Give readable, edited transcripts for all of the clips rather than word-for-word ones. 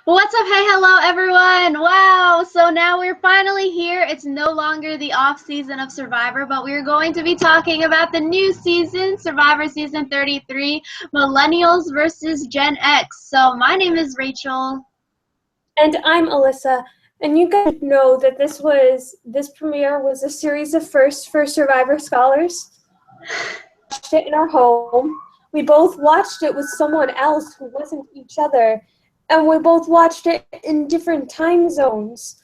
What's up? Hey, hello, everyone. Wow. So now we're finally here. It's no longer the off season of Survivor, but we're going to be talking about the new season, Survivor Season 33, Millennials versus Gen X. So my name is Rachel. And I'm Alyssa. And you guys know that this premiere was a series of firsts for Survivor scholars. We watched it in our home. We both watched it with someone else who wasn't each other. And we both watched it in different time zones.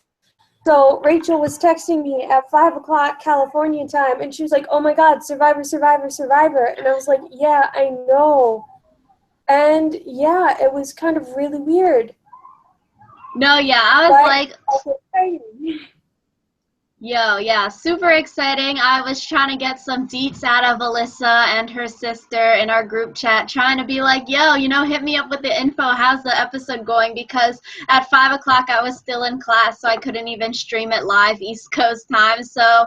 So Rachel was texting me at 5 o'clock California time, and she was like, "Oh my God, Survivor, Survivor, Survivor." And I was like, "Yeah, I know." And yeah, it was kind of really weird. No, yeah, I was like, Exciting. yo, yeah, super exciting. I was trying to get some deets out of Alyssa and her sister in our group chat, trying to be like, yo, hit me up with the info. How's the episode going? Because at 5 o'clock I was still in class, so I couldn't even stream it live East Coast time. So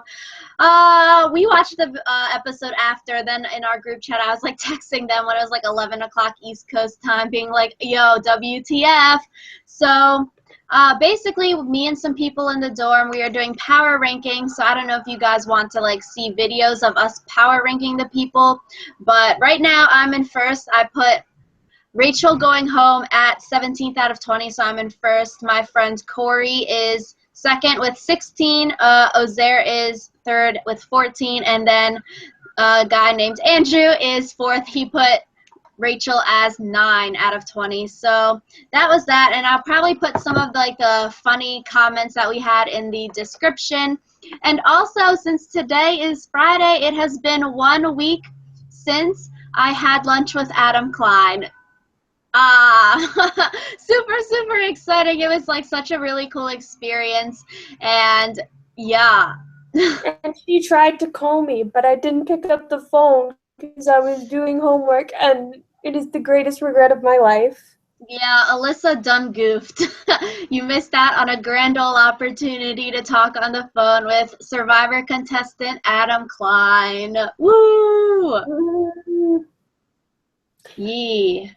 we watched the episode after. Then in our group chat, I was like texting them when it was like 11 o'clock East Coast time, being like, yo, WTF. So basically, me and some people in the dorm, we are doing power ranking. So I don't know if you guys want to like see videos of us power ranking the people. But right now, I'm in first. I put Rachel going home at 17th out of 20, so I'm in first. My friend Corey is second with 16. Ozair is third with 14. And then a guy named Andrew is fourth. He put Rachel as 9 out of 20. So that was that. And I'll probably put some of like the funny comments that we had in the description. And also, since today is Friday, it has been 1 week since I had lunch with Adam Klein. Super exciting. It was like such a really cool experience. And yeah. And she tried to call me, but I didn't pick up the phone because I was doing homework, and it is the greatest regret of my life. Yeah, Alyssa done goofed. You missed out on a grand old opportunity to talk on the phone with Survivor contestant Adam Klein. Woo! Yee.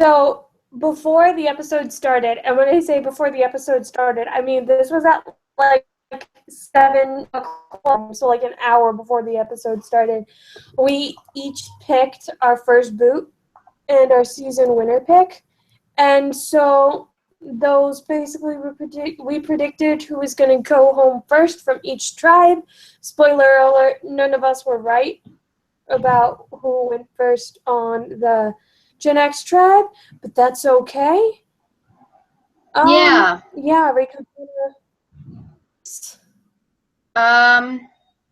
So before the episode started, and when I say before the episode started, I mean this was at like 7 o'clock, so like an hour before the episode started. We each picked our first boot and our season winner pick. And so those basically we predicted who was going to go home first from each tribe. Spoiler alert, none of us were right about who went first on the Gen X tribe, but that's okay. Yeah. Yeah,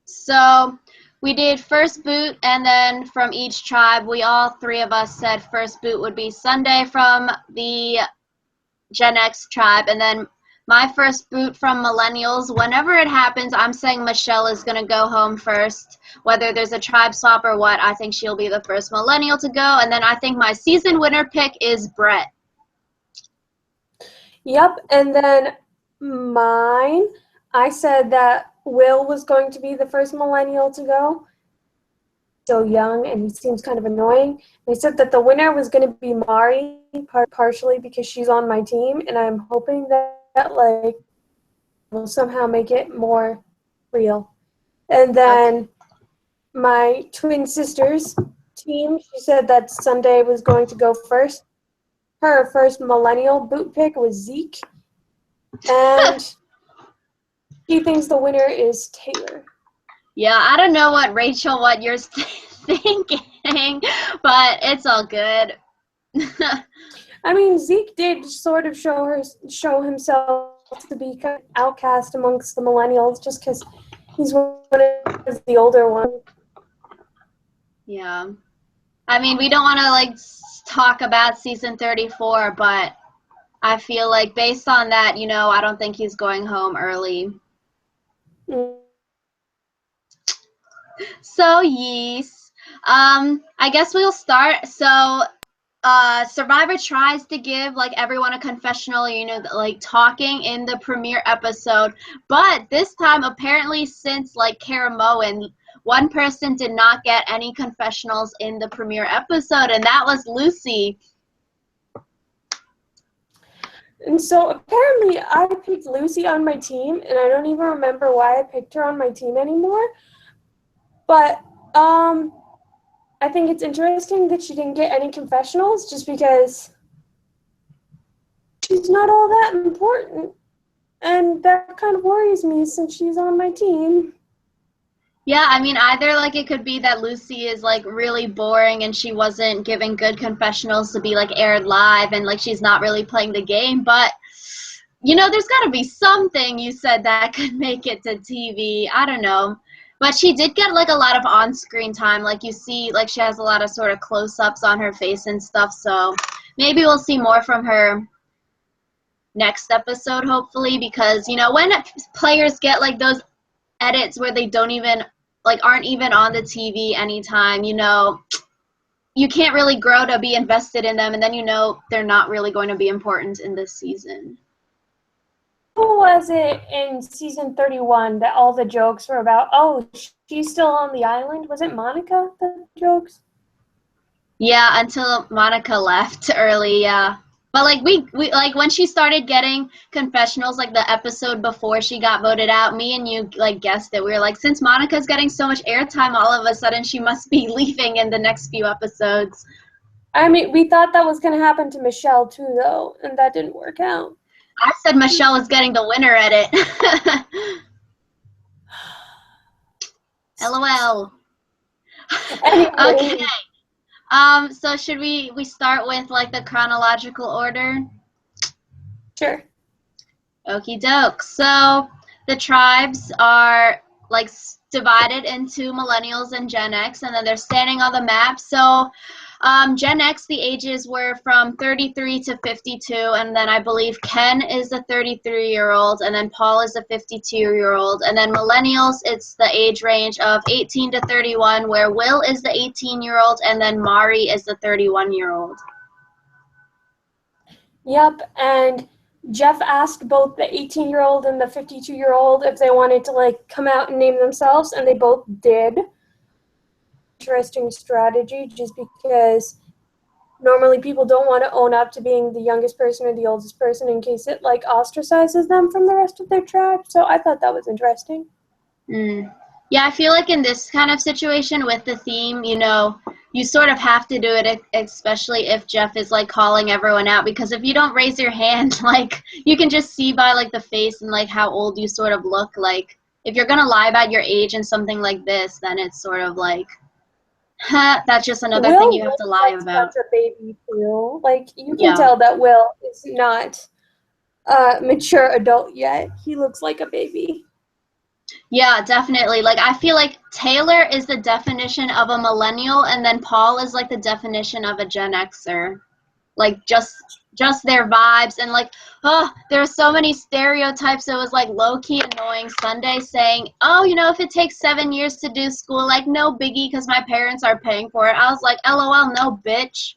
So we did first boot, and then from each tribe, all three of us said first boot would be Sunday from the Gen X tribe, and then my first boot from Millennials, whenever it happens, I'm saying Michelle is going to go home first. Whether there's a tribe swap or what, I think she'll be the first Millennial to go, and then I think my season winner pick is Bret. Yep, and then mine, I said that Will was going to be the first Millennial to go. So young, and he seems kind of annoying. They said that the winner was going to be Mari, partially because she's on my team, and I'm hoping that like will somehow make it more real. And then my twin sister's team, she said that Sunday was going to go first. Her first Millennial boot pick was Zeke, and she thinks the winner is Taylor. Yeah, I don't know what you're thinking, but it's all good. I mean, Zeke did sort of show himself to be kind of outcast amongst the Millennials just because he's one of the older ones. Yeah. I mean, we don't want to like talk about season 34, but I feel like based on that, I don't think he's going home early. So, yes. I guess we'll start. So, Survivor tries to give like everyone a confessional, like talking in the premiere episode. But this time, apparently, since like Karamoan, one person did not get any confessionals in the premiere episode, and that was Lucy. And so apparently I picked Lucy on my team, and I don't even remember why I picked her on my team anymore. But I think it's interesting that she didn't get any confessionals just because she's not all that important. And that kind of worries me since she's on my team. Yeah, I mean, either like it could be that Lucy is like really boring and she wasn't giving good confessionals to be like aired live and like she's not really playing the game, but you know, there's got to be something you said that could make it to TV. I don't know. But she did get like a lot of on-screen time. Like you see, like she has a lot of sort of close-ups on her face and stuff. So maybe we'll see more from her next episode, hopefully, because, you know, when players get like those edits where they don't even, like, aren't even on the TV anytime, you know, you can't really grow to be invested in them, and then you know they're not really going to be important in this season. Who was it in season 31 that all the jokes were about? Oh, she's still on the island? Was it Monica, the jokes? Yeah, until Monica left early, yeah. But like we like when she started getting confessionals, like the episode before she got voted out, me and you like guessed it. We were like, since Monica's getting so much airtime, all of a sudden she must be leaving in the next few episodes. I mean, we thought that was going to happen to Michelle too, though, and that didn't work out. I said Michelle was getting the winner edit. LOL. Anyway. Okay. So should we start with like the chronological order? Sure. Okie doke. So the tribes are like divided into Millennials and Gen X, and then they're standing on the map. So Gen X, the ages were from 33 to 52, and then I believe Ken is the 33-year-old, and then Paul is the 52-year-old, and then Millennials, it's the age range of 18 to 31, where Will is the 18-year-old, and then Mari is the 31-year-old. Yep, and Jeff asked both the 18-year-old and the 52-year-old if they wanted to like come out and name themselves, and they both did. Interesting strategy, just because normally people don't want to own up to being the youngest person or the oldest person in case it like ostracizes them from the rest of their tribe. So I thought that was interesting. Yeah, I feel like in this kind of situation with the theme, you know, you sort of have to do it, especially if Jeff is like calling everyone out, because if you don't raise your hand, like you can just see by like the face and like how old you sort of look. Like if you're gonna lie about your age and something like this, then it's sort of like, that's just another thing you have to lie about. Such a baby too. Like you can tell that Will is not a mature adult yet. He looks like a baby. Yeah, definitely. Like I feel like Taylor is the definition of a millennial, and then Paul is like the definition of a Gen Xer. Like just their vibes, and like, oh, there are so many stereotypes. It was like low-key annoying Sunday saying, oh, you know, if it takes 7 years to do school, like no biggie because my parents are paying for it. I was like, LOL, no bitch.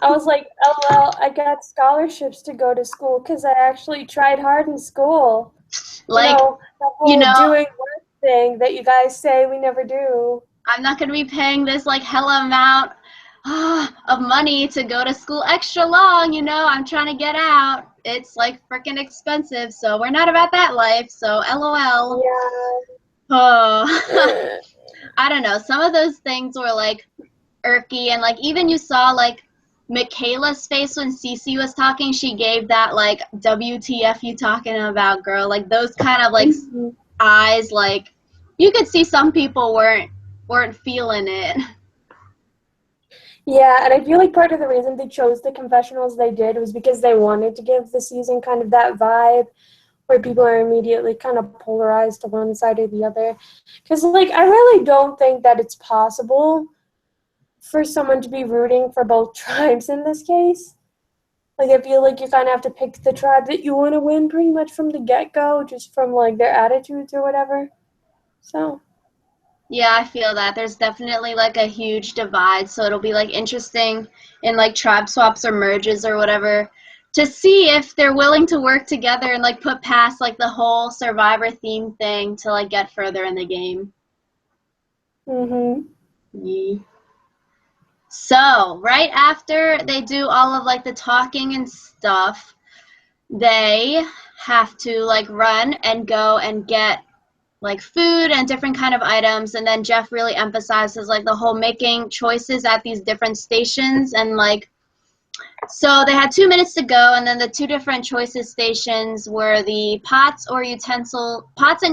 I was like, LOL, I got scholarships to go to school because I actually tried hard in school. Like, the whole doing work thing that you guys say we never do. I'm not going to be paying this like hella amount of money to go to school extra long, you know, I'm trying to get out. It's like freaking expensive, so we're not about that life, so LOL. Yeah. Oh. I don't know, some of those things were like irky, and like even you saw like Michaela's face when CeCe was talking, she gave that like WTF you talking about, girl, like those kind of like eyes, like you could see some people weren't feeling it. Yeah, and I feel like part of the reason they chose the confessionals they did was because they wanted to give the season kind of that vibe where people are immediately kind of polarized to one side or the other. Because, like, I really don't think that it's possible for someone to be rooting for both tribes in this case. Like, I feel like you kind of have to pick the tribe that you want to win pretty much from the get-go, just from, like, their attitudes or whatever. So... Yeah, I feel that. There's definitely like a huge divide, so it'll be like interesting in like tribe swaps or merges or whatever to see if they're willing to work together and like put past like the whole Survivor theme thing to like get further in the game. Yeah. So right after they do all of like the talking and stuff, they have to like run and go and get like food and different kind of items, and then Jeff really emphasizes like the whole making choices at these different stations, and like so they had 2 minutes to go, and then the two different choices stations were the pots and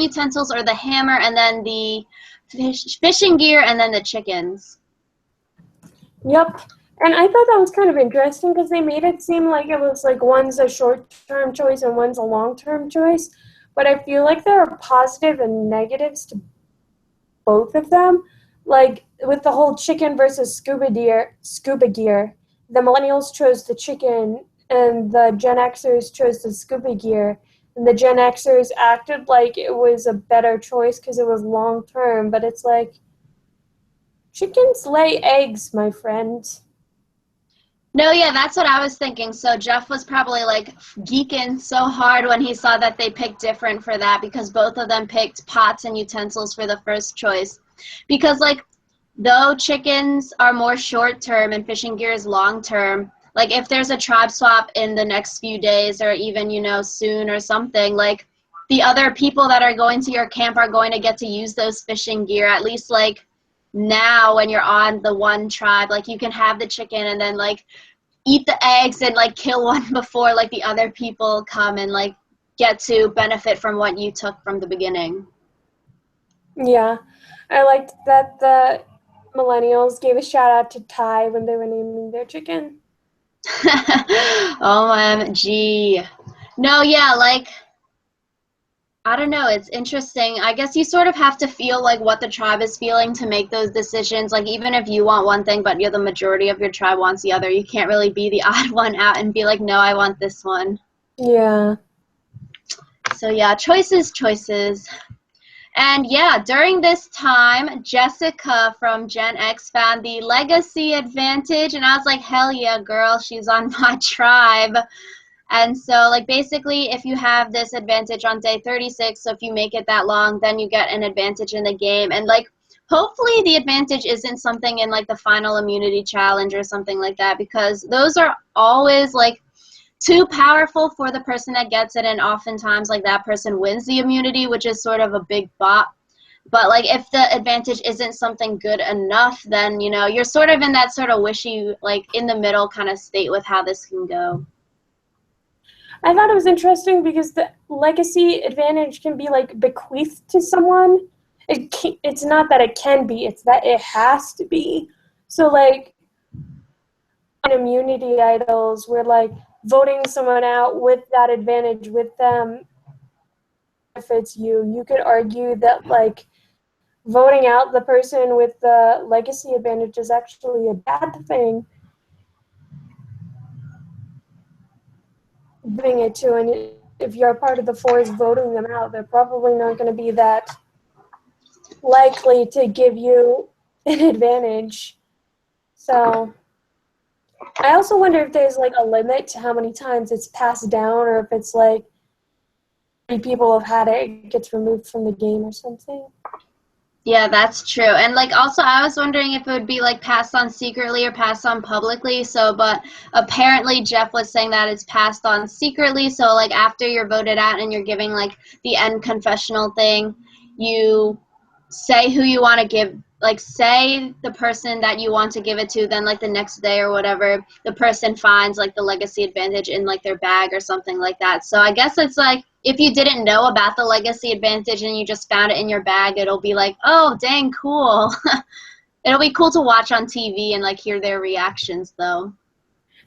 utensils, or the hammer, and then the fishing gear, and then the chickens. Yep. And I thought that was kind of interesting because they made it seem like it was like one's a short-term choice and one's a long-term choice. But I feel like there are positive and negatives to both of them. Like with the whole chicken versus scuba gear, the millennials chose the chicken and the Gen Xers chose the scuba gear. And the Gen Xers acted like it was a better choice because it was long-term. But it's like, chickens lay eggs, my friend. No, yeah, that's what I was thinking. So Jeff was probably like geeking so hard when he saw that they picked different for that, because both of them picked pots and utensils for the first choice. Because like though chickens are more short term and fishing gear is long term, like if there's a tribe swap in the next few days or even, you know, soon or something, like the other people that are going to your camp are going to get to use those fishing gear, at least like now when you're on the one tribe. Like you can have the chicken and then like eat the eggs and like kill one before like the other people come and like get to benefit from what you took from the beginning. Yeah, I liked that the millennials gave a shout out to Ty when they were naming their chicken. OMG. No, yeah, like I don't know, it's interesting. I guess you sort of have to feel like what the tribe is feeling to make those decisions. Like even if you want one thing but you're the majority of your tribe wants the other, you can't really be the odd one out and be like, no, I want this one. Yeah. So yeah, choices. And yeah, during this time, Jessica from Gen X found the legacy advantage, and I was like, hell yeah, girl, she's on my tribe. And so, like, basically, if you have this advantage on day 36, so if you make it that long, then you get an advantage in the game. And, like, hopefully the advantage isn't something in, like, the final immunity challenge or something like that, because those are always, like, too powerful for the person that gets it, and oftentimes, like, that person wins the immunity, which is sort of a big bop. But, like, if the advantage isn't something good enough, then, you know, you're sort of in that sort of wishy, like, in the middle kind of state with how this can go. I thought it was interesting because the legacy advantage can be like bequeathed to someone. It's not that it can be, it's that it has to be. So like in immunity idols, we're like voting someone out with that advantage with them. If it's you could argue that like voting out the person with the legacy advantage is actually a bad thing. Giving it to, and if you're a part of the force voting them out, they're probably not going to be that likely to give you an advantage. So I also wonder if there's like a limit to how many times it's passed down, or if it's like 3 people have had it, it gets removed from the game or something. Yeah, that's true. And like also I was wondering if it would be like passed on secretly or passed on publicly. So but apparently Jeff was saying that it's passed on secretly. So like after you're voted out and you're giving like the end confessional thing, you say who you want to give, like say the person that you want to give it to, then like the next day or whatever, the person finds like the legacy advantage in like their bag or something like that. So I guess it's like if you didn't know about the legacy advantage and you just found it in your bag, it'll be like, oh, dang, cool. It'll be cool to watch on TV and like hear their reactions though.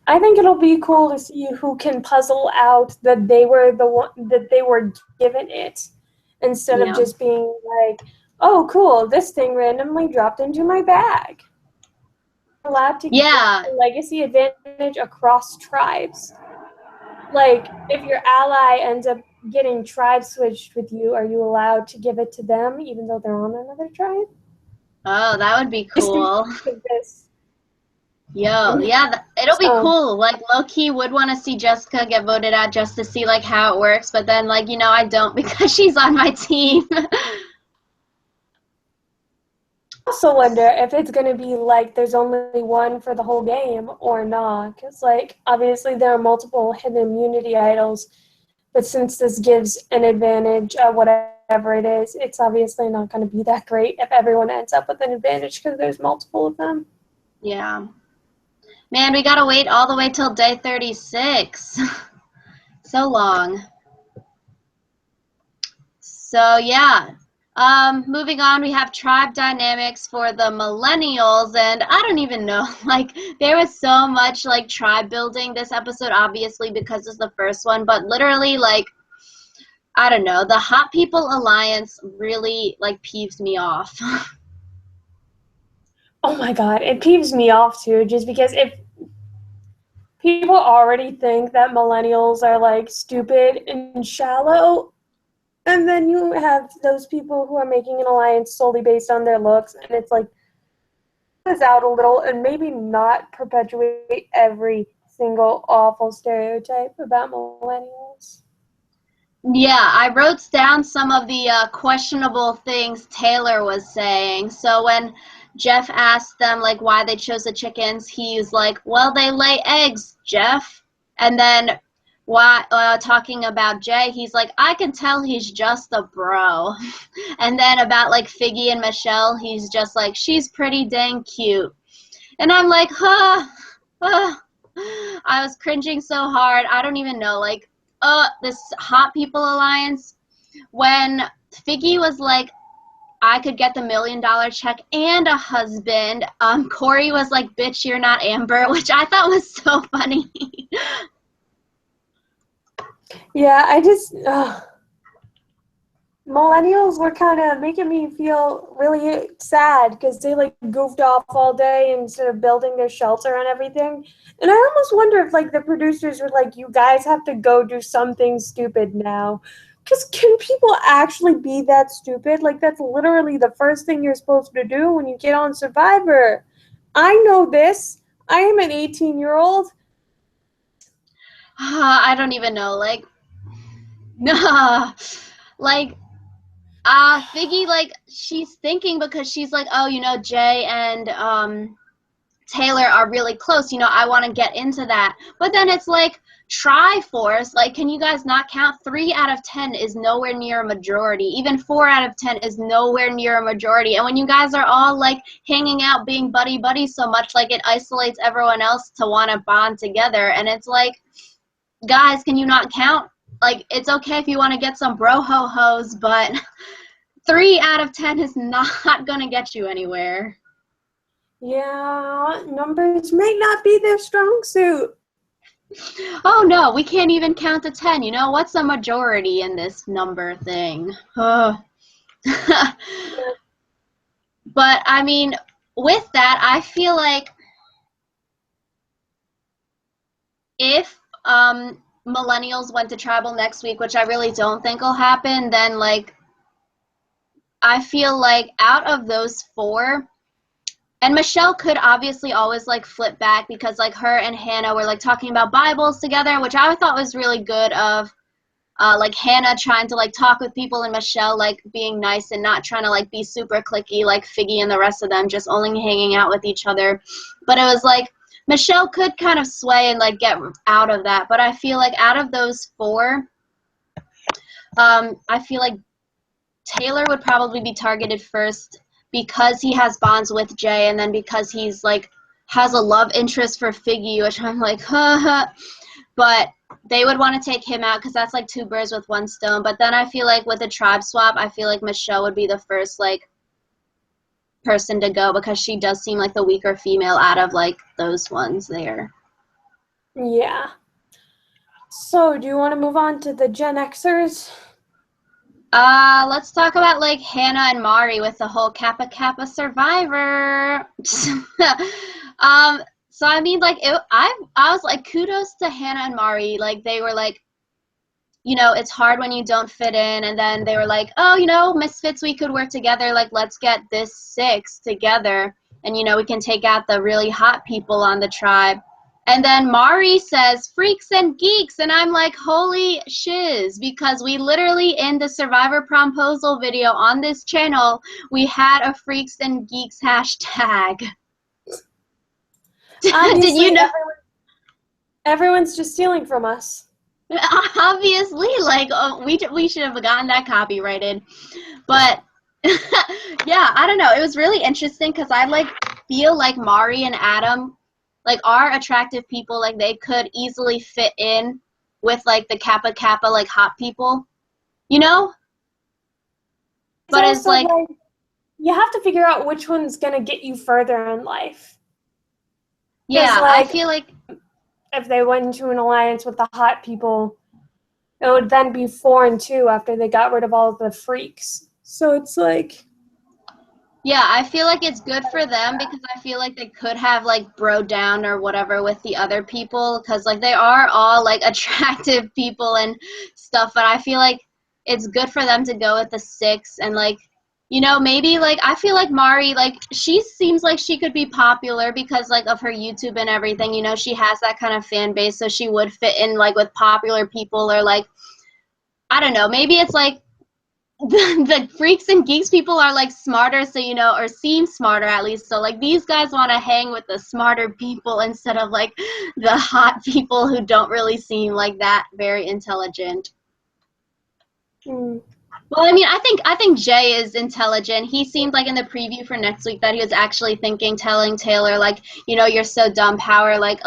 I think it'll be cool to see who can puzzle out that they were the one that they were given it, instead of just being like, oh, cool, this thing randomly dropped into my bag. You're allowed to get the legacy advantage across tribes. Like, if your ally ends up getting tribe switched with you, are you allowed to give it to them even though they're on another tribe? Oh, that would be cool. Yo, yeah, it'll be cool. Like, low-key would want to see Jessica get voted out just to see, like, how it works. But then, like, you know, I don't because she's on my team. also wonder if it's going to be like there's only one for the whole game or not. Because, like, obviously there are multiple hidden immunity idols, but since this gives an advantage at whatever it is, it's obviously not going to be that great if everyone ends up with an advantage because there's multiple of them. Yeah. Man, we gotta wait all the way till day 36. So long. So yeah. Moving on, we have tribe dynamics for the Millennials, and I don't even know, like, there was so much, like, tribe building this episode, obviously, because it's the first one, but literally, like, I don't know, the Hot People Alliance really, like, peeves me off. Oh my god, it peeves me off too, just because if people already think that millennials are, like, stupid and shallow, and then you have those people who are making an alliance solely based on their looks, and it's like, this out a little and maybe not perpetuate every single awful stereotype about millennials. Yeah, I wrote down some of the questionable things Taylor was saying. So when Jeff asked them, like, why they chose the chickens, he's like, well, they lay eggs, Jeff. And then talking about Jay, he's like, I can tell he's just a bro. And then about, like, Figgy and Michelle, he's just like, she's pretty dang cute. And I'm like, I was cringing so hard. I don't even know, like, this Hot People Alliance, when Figgy was like, I could get the $1 million check and a husband, Corey was like, bitch, you're not Amber, which I thought was so funny. Yeah, I just, millennials were kind of making me feel really sad because they, like, goofed off all day instead of building their shelter and everything. And I almost wonder if, like, the producers were like, you guys have to go do something stupid now. Because can people actually be that stupid? Like, that's literally the first thing you're supposed to do when you get on Survivor. I know this. I am an 18-year-old. I don't even know, like, like, Figgy, like, she's thinking because she's like, oh, you know, Jay and Taylor are really close, you know, I want to get into that. But then it's like, Triforce, like, can you guys not count? 3 out of 10 is nowhere near a majority. Even 4 out of 10 is nowhere near a majority. And when you guys are all, like, hanging out, being buddy-buddy so much, like, it isolates everyone else to want to bond together. And it's like, guys, can you not count? Like, it's okay if you want to get some bro-ho-hos, but 3 out of 10 is not going to get you anywhere. Yeah, numbers may not be their strong suit. Oh no, we can't even count to 10. You know, what's a majority in this number thing? But I mean, with that, I feel like if millennials went to tribal next week, which I really don't think will happen, then, like, I feel like out of those 4, and Michelle could obviously always, like, flip back because, like, her and Hannah were, like, talking about Bibles together, which I thought was really good of, like, Hannah trying to, like, talk with people and Michelle, like, being nice and not trying to, like, be super cliquey like Figgy and the rest of them, just only hanging out with each other. But it was, like, Michelle could kind of sway and, like, get out of that. But I feel like out of those 4, I feel like Taylor would probably be targeted first because he has bonds with Jay, and then because he's, like, has a love interest for Figgy, which I'm like, but they would want to take him out because that's, like, 2 birds with 1 stone. But then I feel like with a tribe swap, I feel like Michelle would be the first, like, person to go because she does seem like the weaker female out of, like, those ones there. Yeah. So, do you want to move on to the Gen Xers? Let's talk about, like, Hannah and Mari with the whole Kappa Kappa Survivor. So I mean, like, I was like, kudos to Hannah and Mari. Like, they were like, you know, it's hard when you don't fit in, and then they were like, oh, you know, misfits, we could work together. Like, let's get this 6 together, and, you know, we can take out the really hot people on the tribe. And then Mari says, freaks and geeks. And I'm like, holy shiz, because we literally, in the Survivor Promposal video on this channel, we had a freaks and geeks hashtag. Obviously, Did you know? Everyone's just stealing from us. Obviously, like, we should have gotten that copyrighted. But, yeah, I don't know. It was really interesting because I, like, feel like Mari and Adam, like, are attractive people. Like, they could easily fit in with, like, the Kappa Kappa, like, hot people, you know? But it's like, you have to figure out which one's going to get you further in life. yeah, like, I feel like, if they went into an alliance with the hot people, it would then be 4-2 after they got rid of all of the freaks. So it's like... yeah, I feel like it's good for them because I feel like they could have, like, bro down or whatever with the other people because, like, they are all, like, attractive people and stuff, but I feel like it's good for them to go with the 6 and, like, you know, maybe, like, I feel like Mari, like, she seems like she could be popular because, like, of her YouTube and everything, you know, she has that kind of fan base, so she would fit in, like, with popular people or, like, I don't know, maybe it's, like, the freaks and geeks people are, like, smarter, so, you know, or seem smarter at least, so, like, these guys want to hang with the smarter people instead of, like, the hot people who don't really seem like that very intelligent. Well, I mean, I think Jay is intelligent. He seemed like in the preview for next week that he was actually telling Taylor, like, you know, you're so dumb, power, like,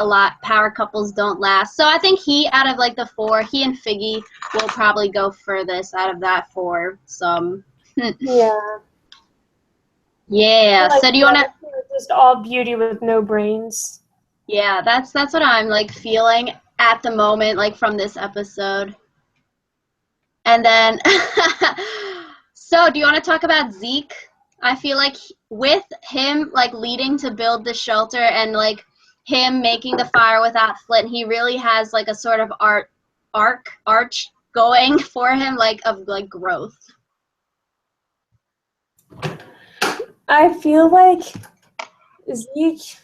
power couples don't last. So I think he, out of, like, the 4, he and Figgy will probably go furthest out of that 4. So, yeah. Yeah. Like, so do you want to? Just all beauty with no brains. Yeah, that's what I'm, like, feeling at the moment, like, from this episode. And then, so do you want to talk about Zeke? I feel like with him, like, leading to build the shelter and, like, him making the fire without Flint, he really has, like, a sort of arch going for him, like, of, like, growth. I feel like Zeke,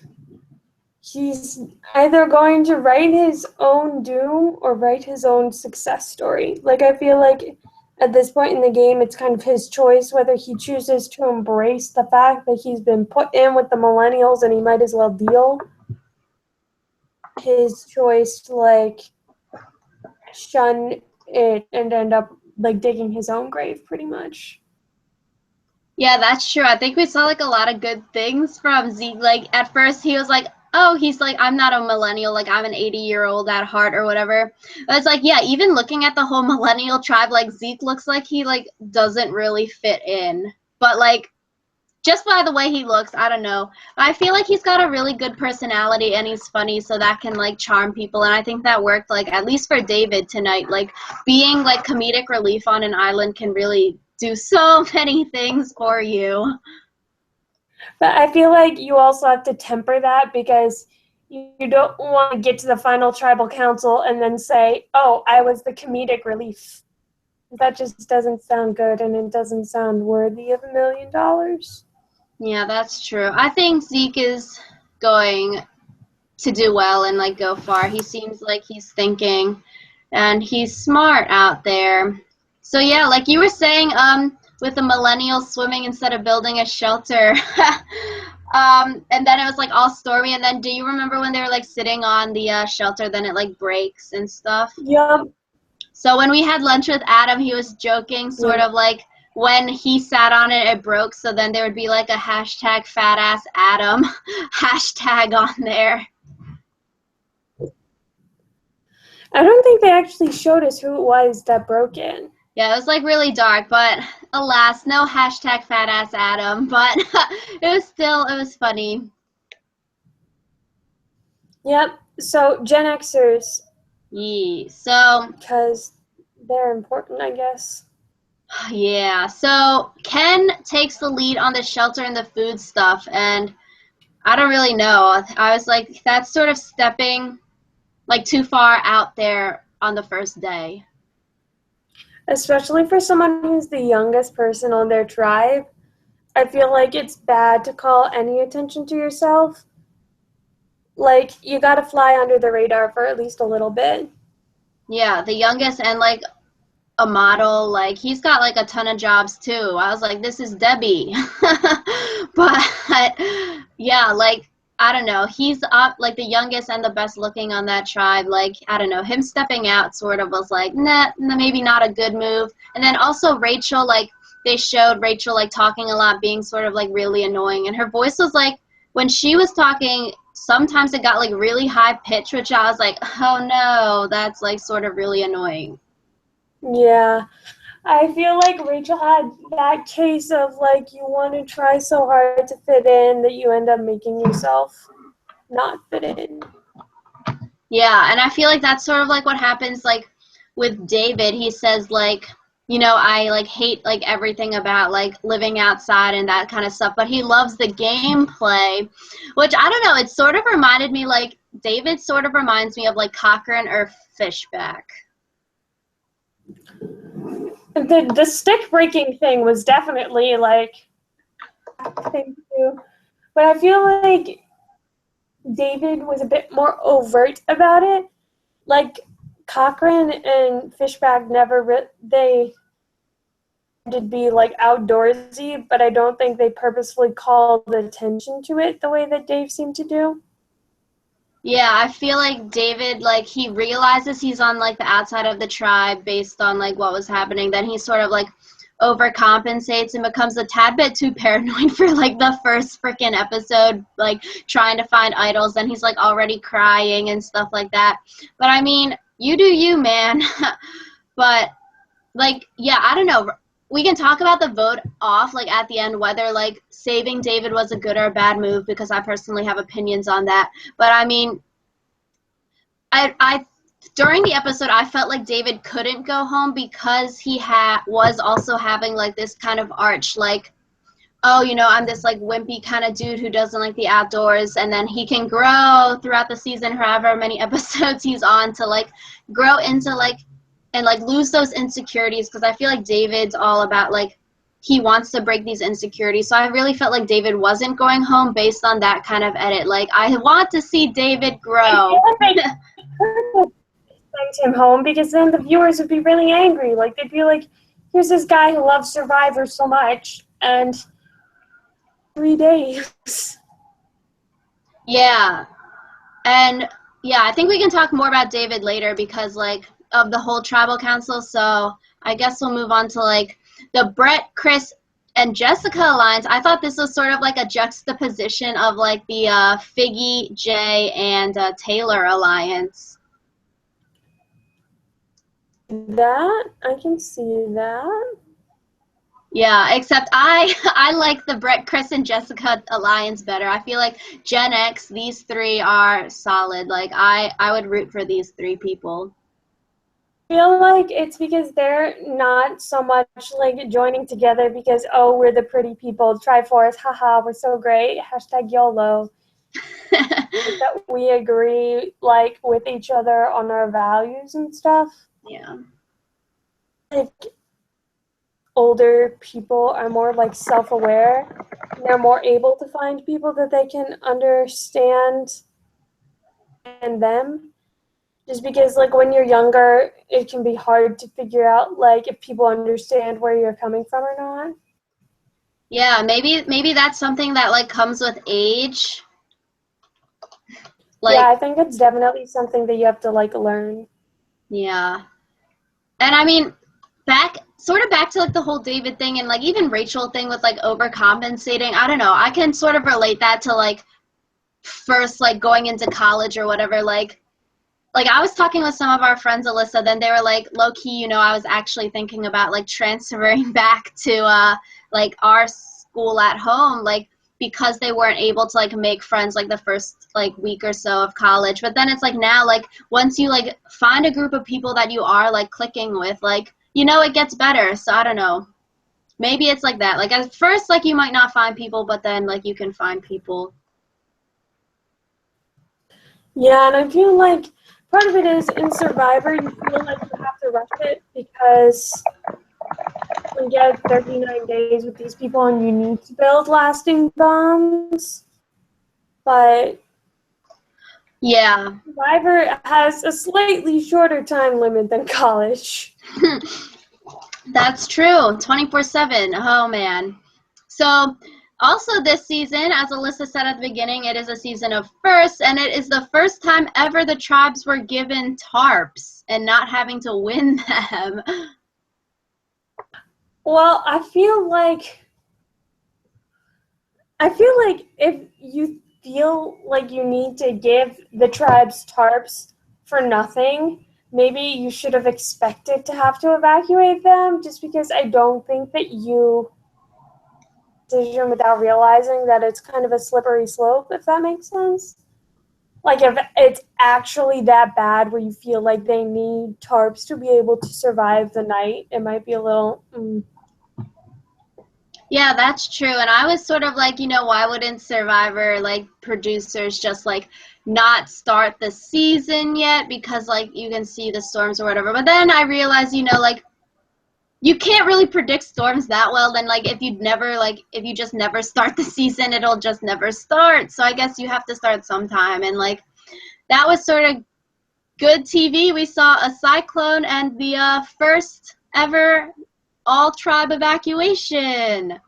he's either going to write his own doom or write his own success story. Like, I feel like at this point in the game, it's kind of his choice whether he chooses to embrace the fact that he's been put in with the Millennials and he might as well deal. His choice to, like, shun it and end up, like, digging his own grave, pretty much. Yeah, that's true. I think we saw, like, a lot of good things from Zeke. Like, at first he was like, oh, he's like, I'm not a millennial, like, I'm an 80-year-old at heart or whatever. But it's like, yeah, even looking at the whole millennial tribe, like, Zeke looks like he, like, doesn't really fit in. But, like, just by the way he looks, I don't know. I feel like he's got a really good personality and he's funny, so that can, like, charm people. And I think that worked, like, at least for David tonight. Like, being, like, comedic relief on an island can really do so many things for you. But I feel like you also have to temper that because you don't want to get to the final tribal council and then say, oh, I was the comedic relief. That just doesn't sound good and it doesn't sound worthy of $1 million. Yeah, that's true. I think Zeke is going to do well and, like, go far. He seems like he's thinking and he's smart out there. So yeah, like you were saying, with the millennials swimming instead of building a shelter. And then it was, like, all stormy. And then do you remember when they were, like, sitting on the shelter, then it, like, breaks and stuff? Yep. So when we had lunch with Adam, he was joking sort of like when he sat on it, it broke. So then there would be, like, a hashtag fat ass Adam hashtag on there. I don't think they actually showed us who it was that broke it. Yeah, it was, like, really dark, but alas, no hashtag fat ass Adam, but it was funny. Yep. So Gen Xers. Yeah. So because they're important, I guess. Yeah. So Ken takes the lead on the shelter and the food stuff, and I don't really know. I was like, that's sort of stepping, like, too far out there on the first day. Especially for someone who's the youngest person on their tribe, I feel like it's bad to call any attention to yourself. like, you gotta fly under the radar for at least a little bit. Yeah, the youngest and like a model, like he's got like a ton of jobs too. I was like, this is Debbie. But yeah, like I don't know, he's up like the youngest and the best looking on that tribe. Like I don't know, him stepping out sort of was like, nah, maybe not a good move. And then also Rachel, like they showed Rachel like talking a lot, being sort of like really annoying, and her voice was like when she was talking, sometimes it got like really high pitch, which I was like, oh no, that's like sort of really annoying. Yeah. I feel like Rachel had that case of like you want to try so hard to fit in that you end up making yourself not fit in. Yeah, and I feel like that's sort of like what happens like with David. He says like, you know, I like hate like everything about like living outside and that kind of stuff, but he loves the gameplay, which I don't know, it sort of reminded me like David sort of reminds me of like Cochran or Fishback. The stick breaking thing was definitely like thing too. But I feel like David was a bit more overt about it. Like Cochran and Fishback they did be like outdoorsy, but I don't think they purposefully called attention to it the way that Dave seemed to do. Yeah, I feel like David, like, he realizes he's on, like, the outside of the tribe based on, like, what was happening. Then he sort of, like, overcompensates and becomes a tad bit too paranoid for, like, the first freaking episode, like, trying to find idols. Then he's, like, already crying and stuff like that. But, I mean, you do you, man. But, like, yeah, I don't know. We can talk about the vote off, like, at the end, whether, like, saving David was a good or a bad move, because I personally have opinions on that. But, I mean, I during the episode, I felt like David couldn't go home because he was also having, like, this kind of arch, like, oh, you know, I'm this, like, wimpy kind of dude who doesn't like the outdoors, and then he can grow throughout the season, however many episodes he's on, to, like, grow into, like, and like lose those insecurities, because I feel like David's all about like he wants to break these insecurities. So I really felt like David wasn't going home based on that kind of edit. Like I want to see David grow. I feel like they sent him home because then the viewers would be really angry. Like they'd be like, here's this guy who loves Survivor so much and 3 days. Yeah. And yeah, I think we can talk more about David later because like of the whole tribal council. So I guess we'll move on to like the Bret, Chris, and Jessica alliance. I thought this was sort of like a juxtaposition of like the Figgy, Jay, and Taylor alliance. That, I can see that. Yeah, except I like the Bret, Chris, and Jessica alliance better. I feel like Gen X, these three are solid. Like I would root for these three people. I feel like it's because they're not so much like joining together because, oh, we're the pretty people, Triforce, haha, we're so great, hashtag YOLO. That we agree like with each other on our values and stuff. Yeah. Like older people are more like self-aware. They're more able to find people that they can understand and them. Just because, like, when you're younger, it can be hard to figure out, like, if people understand where you're coming from or not. Yeah, maybe that's something that, like, comes with age. Like, yeah, I think it's definitely something that you have to, like, learn. Yeah. And, I mean, back to, like, the whole David thing and, like, even Rachel thing with, like, overcompensating. I don't know. I can sort of relate that to, like, first, like, going into college or whatever, like I was talking with some of our friends, Alyssa, then they were like, low-key, you know, I was actually thinking about, like, transferring back to, like, our school at home, like, because they weren't able to, like, make friends, like, the first, like, week or so of college. But then it's, like, now, like, once you, like, find a group of people that you are, like, clicking with, like, you know, it gets better. So I don't know. Maybe it's like that. Like, at first, like, you might not find people, but then, like, you can find people. Yeah, and I feel like part of it is in Survivor, you feel like you have to rush it because you get 39 days with these people and you need to build lasting bonds. But Yeah. Survivor has a slightly shorter time limit than college. That's true. 24/7. Oh, man. So, also this season, as Alyssa said at the beginning, it is a season of firsts, and it is the first time ever the tribes were given tarps and not having to win them. Well, I feel like if you feel like you need to give the tribes tarps for nothing, maybe you should have expected to have to evacuate them, just because I don't think that you decision without realizing that it's kind of a slippery slope, if that makes sense. Like, if it's actually that bad where you feel like they need tarps to be able to survive the night, it might be a little... Yeah, that's true. And I was sort of like, why wouldn't Survivor, like, producers just, like, not start the season yet because, like, you can see the storms or whatever. But then I realized, like, you can't really predict storms that well. Then, like, if you just never start the season, it'll just never start. So I guess you have to start sometime. And, like, that was sort of good TV. We saw a cyclone and the first ever all-tribe evacuation.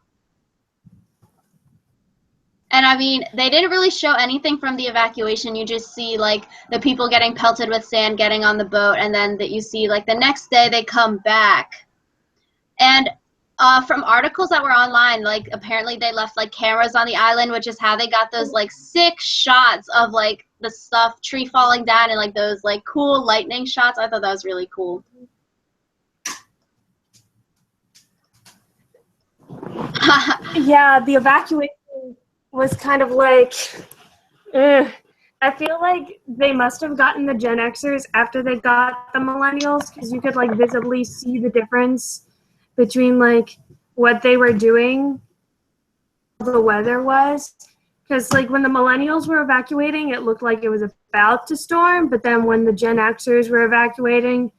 And I mean, they didn't really show anything from the evacuation. You just see, like, the people getting pelted with sand, getting on the boat, and then you see, like, the next day they come back. And from articles that were online, like, apparently they left, like, cameras on the island, which is how they got those, like, sick shots of, like, the stuff, tree falling down, and, like, those, like, cool lightning shots. I thought that was really cool. Yeah, the evacuation was kind of like, I feel like they must have gotten the Gen Xers after they got the Millennials, because you could, like, visibly see the difference between, like, what they were doing, the weather was. Because, like, when the Millennials were evacuating, it looked like it was about to storm, but then when the Gen Xers were evacuating,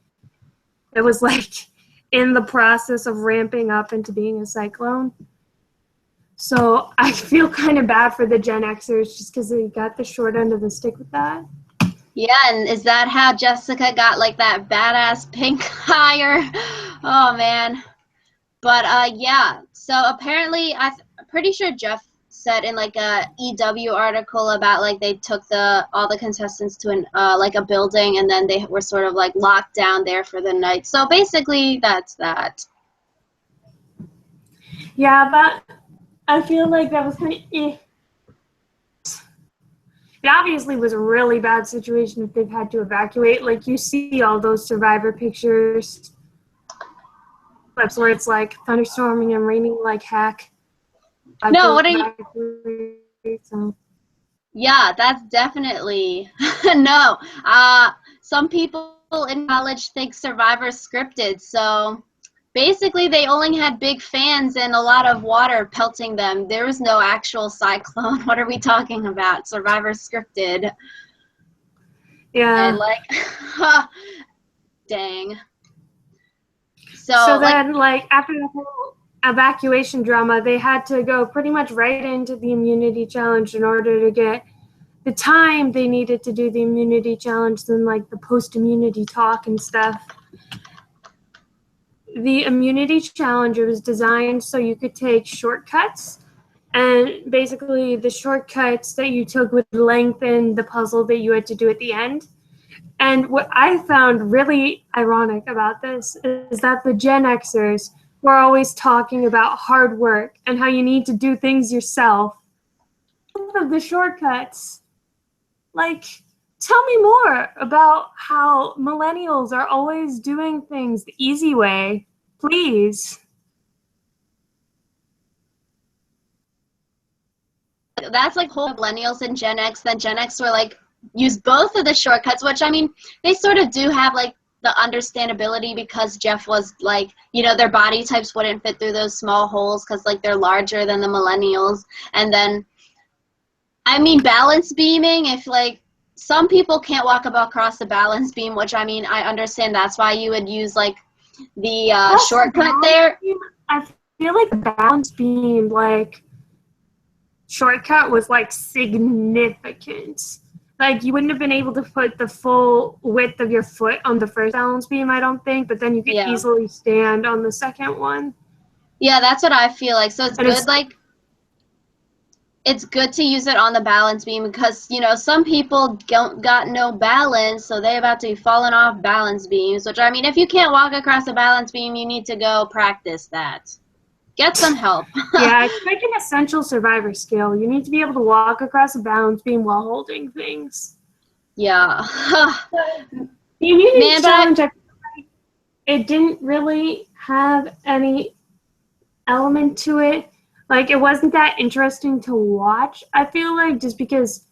it was, like, in the process of ramping up into being a cyclone. So I feel kind of bad for the Gen Xers just because they got the short end of the stick with that. Yeah, and is that how Jessica got, like, that badass pink hire? Oh, man. But, yeah. So apparently, I'm pretty sure Jeff said in, like, a EW article about, like, they took all the contestants to like, a building, and then they were sort of, like, locked down there for the night. So basically, that's that. Yeah, but I feel like that was kind of It obviously was a really bad situation if they've had to evacuate. Like, you see all those Survivor pictures, clips where it's, like, thunderstorming and raining like heck. No, what are you... So. Yeah, that's definitely... No. Some people in college think Survivor's scripted, so... Basically, they only had big fans and a lot of water pelting them. There was no actual cyclone. What are we talking about? Survivor scripted. Yeah. And, like, dang. So then, like, after the whole evacuation drama, they had to go pretty much right into the immunity challenge in order to get the time they needed to do the immunity challenge, then, like, the post-immunity talk and stuff. The immunity challenge was designed so you could take shortcuts, and basically the shortcuts that you took would lengthen the puzzle that you had to do at the end. And what I found really ironic about this is that the Gen Xers were always talking about hard work and how you need to do things yourself. Of the shortcuts, like, tell me more about how millennials are always doing things the easy way, please. That's like whole millennials and Gen X. Then Gen X were like, use both of the shortcuts, which, I mean, they sort of do have, like, the understandability because Jeff was, like, their body types wouldn't fit through those small holes because, like, they're larger than the millennials. And then, I mean, balance beaming, if, like, some people can't walk across the balance beam, which, I mean, I understand that's why you would use, like, the shortcut there. I feel like the balance beam, like, shortcut was, like, significant. like, you wouldn't have been able to put the full width of your foot on the first balance beam, I don't think, but then you could easily stand on the second one. Yeah, that's what I feel like. So it's And good, like, it's good to use it on the balance beam because, you know, some people got no balance, so they're about to be falling off balance beams, which, I mean, if you can't walk across a balance beam, you need to go practice that. Get some help. Yeah, it's like an essential survivor skill. You need to be able to walk across a balance beam while holding things. Yeah. The immunity challenge, I feel like it didn't really have any element to it. Like, it wasn't that interesting to watch, I feel like, just because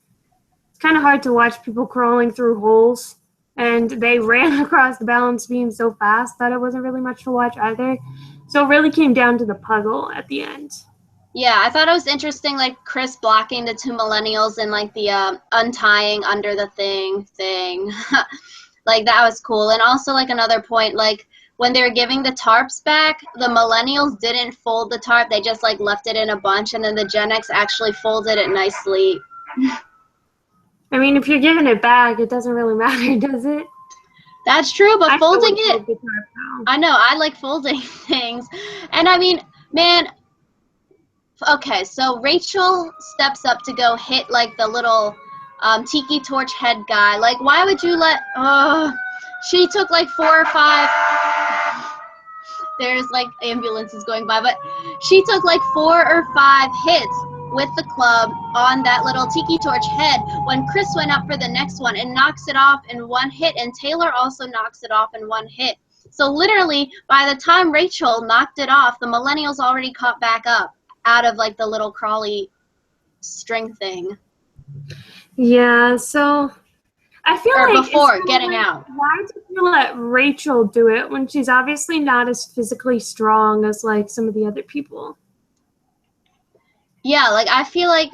it's kind of hard to watch people crawling through holes, and they ran across the balance beam so fast that it wasn't really much to watch either. So it really came down to the puzzle at the end. Yeah, I thought it was interesting, like, Chris blocking the two millennials and, like, the untying under the thing. Like, that was cool. And also, like, another point, like, when they were giving the tarps back, the millennials didn't fold the tarp. They just, like, left it in a bunch, and then the Gen X actually folded it nicely. I mean, if you're giving it back, it doesn't really matter, does it? That's true, but folding it, I know, I like folding things. And, I mean, man, okay, so Rachel steps up to go hit, like, the little tiki torch head guy. Like, why would you let, she took, like, 4 or 5, there's, like, ambulances going by, but she took, like, 4 or 5 hits with the club on that little tiki torch head when Chris went up for the next one and knocks it off in 1 hit, and Taylor also knocks it off in 1 hit. So literally, by the time Rachel knocked it off, the millennials already caught back up out of, like, the little crawly string thing. Yeah, so I feel like before getting out. Why did you let Rachel do it when she's obviously not as physically strong as, like, some of the other people? Yeah, like, I feel like,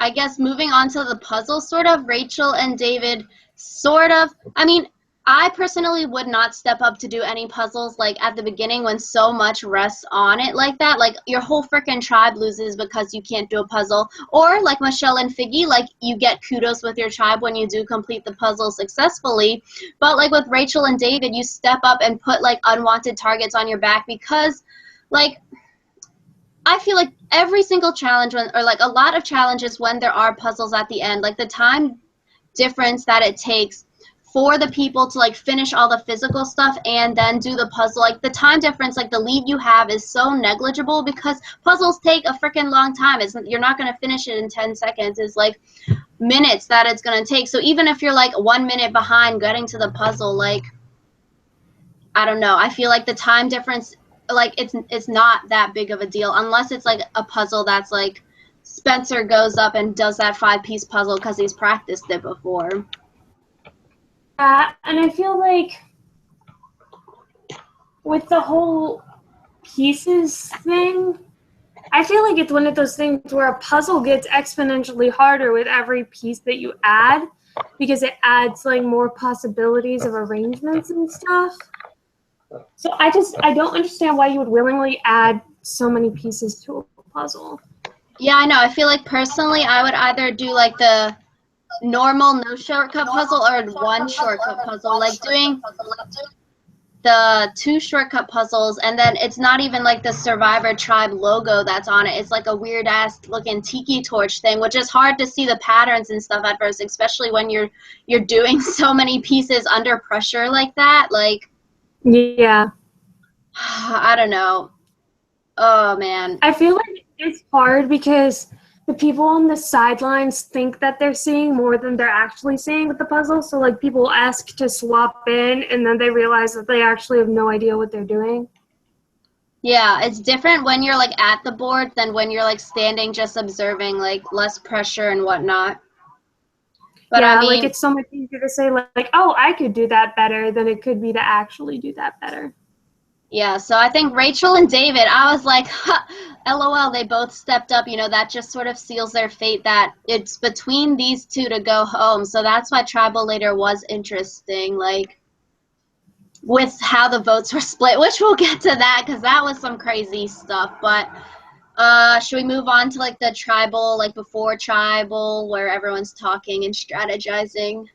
I guess moving on to the puzzle, sort of, Rachel and David sort of, I mean, I personally would not step up to do any puzzles, like, at the beginning when so much rests on it like that. Like, your whole freaking tribe loses because you can't do a puzzle. Or, like Michelle and Figgy, like, you get kudos with your tribe when you do complete the puzzle successfully. But, like, with Rachel and David, you step up and put, like, unwanted targets on your back because, like, I feel like every single challenge, or like a lot of challenges when there are puzzles at the end, like the time difference that it takes for the people to, like, finish all the physical stuff and then do the puzzle, like the time difference, like the lead you have is so negligible because puzzles take a freaking long time. You're not going to finish it in 10 seconds. It's like minutes that it's going to take. So even if you're, like, 1 minute behind getting to the puzzle, like, I don't know. I feel like the time difference, like, it's not that big of a deal unless it's, like, a puzzle that's, like, Spencer goes up and does that 5-piece puzzle because he's practiced it before. And I feel like with the whole pieces thing, I feel like it's one of those things where a puzzle gets exponentially harder with every piece that you add because it adds, like, more possibilities of arrangements and stuff. So I don't understand why you would willingly add so many pieces to a puzzle. Yeah, I know. I feel like personally I would either do, like, the normal no shortcut puzzle or 1 shortcut puzzle, like doing the 2 shortcut puzzles, and then it's not even, like, the Survivor Tribe logo that's on it. It's, like, a weird-ass looking tiki torch thing, which is hard to see the patterns and stuff at first, especially when you're doing so many pieces under pressure like that. Like, yeah. I don't know. Oh, man. I feel like it's hard because the people on the sidelines think that they're seeing more than they're actually seeing with the puzzle. So, like, people ask to swap in, and then they realize that they actually have no idea what they're doing. Yeah, it's different when you're, like, at the board than when you're, like, standing just observing, like, less pressure and whatnot. But yeah, I mean, like, it's so much easier to say, like, oh, I could do that better than it could be to actually do that better. Yeah, so I think Rachel and David, I was like, LOL, they both stepped up. You know, that just sort of seals their fate that it's between these two to go home. So that's why Tribal later was interesting, like, with how the votes were split, which we'll get to that because that was some crazy stuff. But Should we move on to like the tribal, like before tribal, where everyone's talking and strategizing?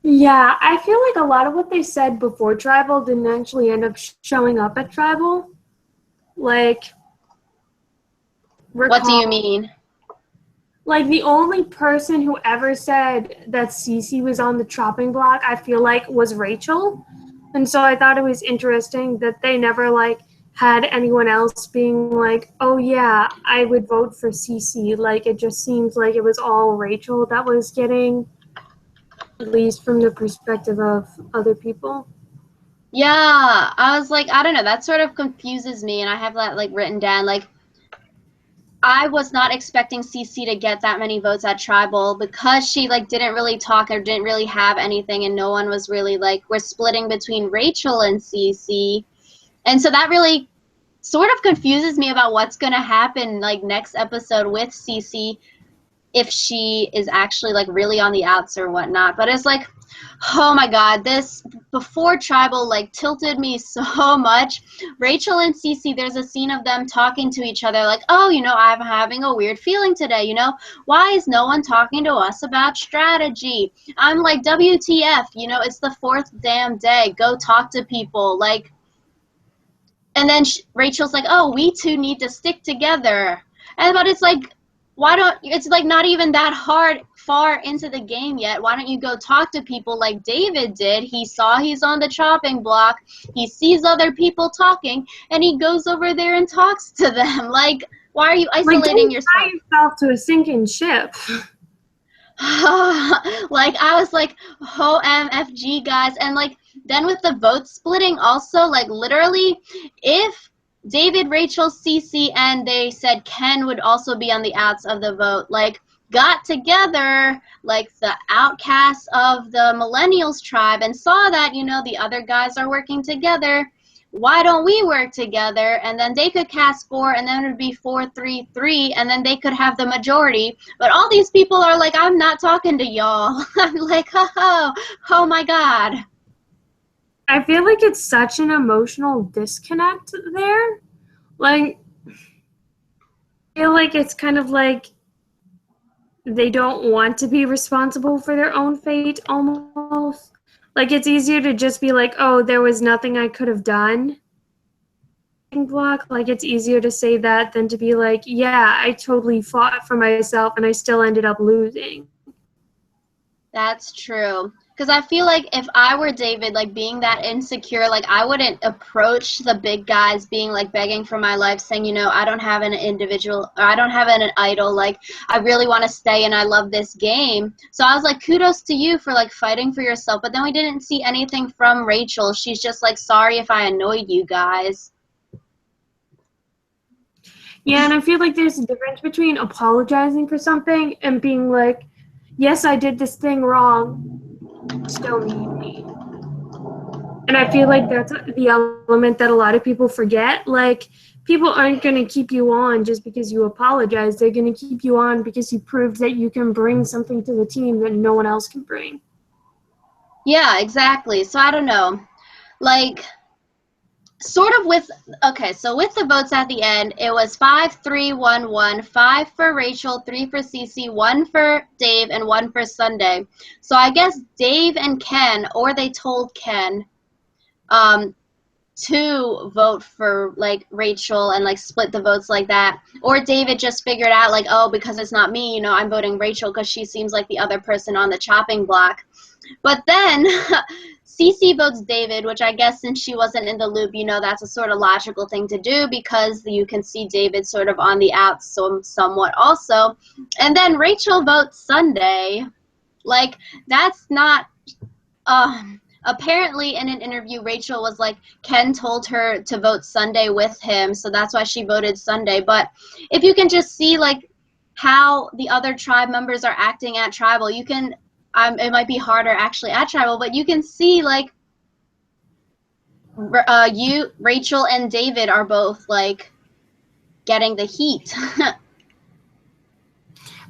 Yeah, I feel like a lot of what they said before tribal didn't actually end up showing up at tribal. Like, What do you mean? Like, the only person who ever said that CeCe was on the chopping block, I feel like, was Rachel. And so I thought it was interesting that they never, like, had anyone else being like, oh, yeah, I would vote for CeCe. Like, it just seems like it was all Rachel that was getting, at least from the perspective of other people. Yeah, I was like, I don't know, that sort of confuses me, and I have that like written down. Like, I was not expecting CeCe to get that many votes at tribal because she like didn't really talk or didn't really have anything, and no one was really like, we're splitting between Rachel and CeCe, and so that really sort of confuses me about what's gonna happen like next episode with CeCe, if she is actually like really on the outs or whatnot. But it's like, oh my god, this before tribal like tilted me so much. Rachel and CeCe, there's a scene of them talking to each other like, oh, you know, I'm having a weird feeling today, you know, why is no one talking to us about strategy? I'm like, WTF, you know, it's the fourth damn day, go talk to people. Like, and then Rachel's like, oh, we two need to stick together. And but it's like, why don't, it's like not even that far into the game yet. Why don't you go talk to people like David did? He saw he's on the chopping block. He sees other people talking, and he goes over there and talks to them. Like, why are you isolating yourself? Tie yourself to a sinking ship. Like, I was like, OMFG, guys. And like, then with the vote splitting also, like literally, if David, Rachel, CeCe, and they said Ken would also be on the outs of the vote, like, got together, like the outcasts of the Millennials tribe, and saw that, you know, the other guys are working together, why don't we work together? And then they could cast 4, and then it would be 4-3-3, and then they could have the majority. But all these people are like, I'm not talking to y'all. I'm like, oh my god. I feel like it's such an emotional disconnect there. Like, I feel like it's kind of like they don't want to be responsible for their own fate, almost. Like, it's easier to just be like, oh, there was nothing I could have done. Block. Like, it's easier to say that than to be like, yeah, I totally fought for myself and I still ended up losing. That's true. Because I feel like if I were David, like being that insecure, like I wouldn't approach the big guys being like begging for my life, saying, you know, I don't have an individual, or I don't have an idol, like I really want to stay and I love this game. So I was like, kudos to you for like fighting for yourself. But then we didn't see anything from Rachel. She's just like, sorry if I annoyed you guys. Yeah, and I feel like there's a difference between apologizing for something and being like, yes, I did this thing wrong, still need me. And I feel like that's the element that a lot of people forget. Like, people aren't going to keep you on just because you apologize. They're going to keep you on because you proved that you can bring something to the team that no one else can bring. Yeah, exactly. So I don't know. Like, sort of with, okay, so with the votes at the end, it was 5-3-1-1, 5 for Rachel, 3 for CeCe, 1 for Dave, and 1 for Sunday. So I guess Dave and Ken, or they told Ken to vote for like Rachel and like split the votes like that, or David just figured out like, oh, because it's not me, you know, I'm voting Rachel because she seems like the other person on the chopping block. But then CeCe votes David, which I guess since she wasn't in the loop, you know, that's a sort of logical thing to do because you can see David sort of on the outs somewhat also. And then Rachel votes Sunday. Like, that's not... apparently in an interview, Rachel was like, Ken told her to vote Sunday with him, so that's why she voted Sunday. But if you can just see like how the other tribe members are acting at tribal, you can... it might be harder actually at tribal, but you can see like Rachel and David are both like getting the heat.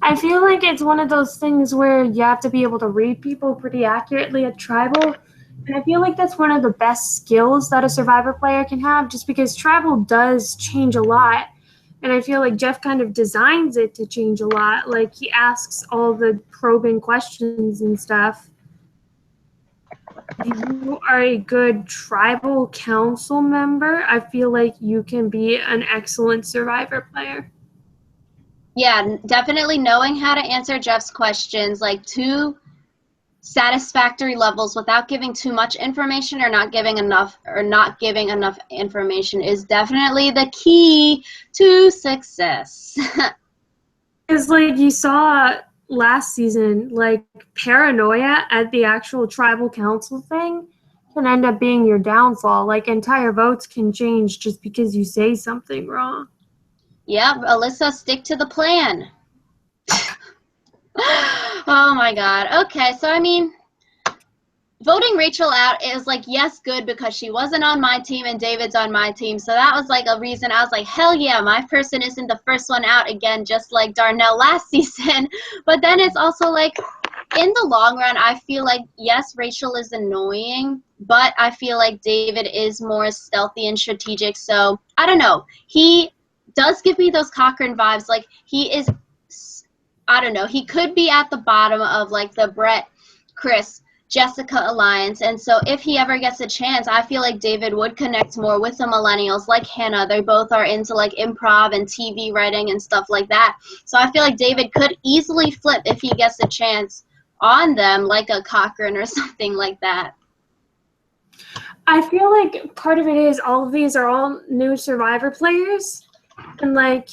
I feel like it's one of those things where you have to be able to read people pretty accurately at tribal, And I feel like that's one of the best skills that a Survivor player can have, just because tribal does change a lot. And I feel like Jeff kind of designs it to change a lot. Like, he asks all the probing questions and stuff. If you are a good tribal council member, I feel like you can be an excellent Survivor player. Yeah, definitely knowing how to answer Jeff's questions, like, to satisfactory levels without giving too much information or not giving enough information is definitely the key to success. Because, like, you saw last season, like, paranoia at the actual tribal council thing can end up being your downfall. Like, entire votes can change just because you say something wrong. Yeah, Alyssa, stick to the plan. Oh my god. Okay, so I mean, voting Rachel out is like, yes, good, because she wasn't on my team and David's on my team. So that was like a reason I was like, hell yeah, my person isn't the first one out again, just like Darnell last season. But then it's also like, in the long run, I feel like, yes, Rachel is annoying, but I feel like David is more stealthy and strategic. So I don't know. He does give me those Cochran vibes. Like, he is, I don't know, he could be at the bottom of like the Bret, Chris, Jessica alliance, and so if he ever gets a chance, I feel like David would connect more with the Millennials, like Hannah. They both are into like improv and TV writing and stuff like that. So I feel like David could easily flip if he gets a chance on them, like a Cochran or something like that. I feel like part of it is all of these are all new Survivor players, and like,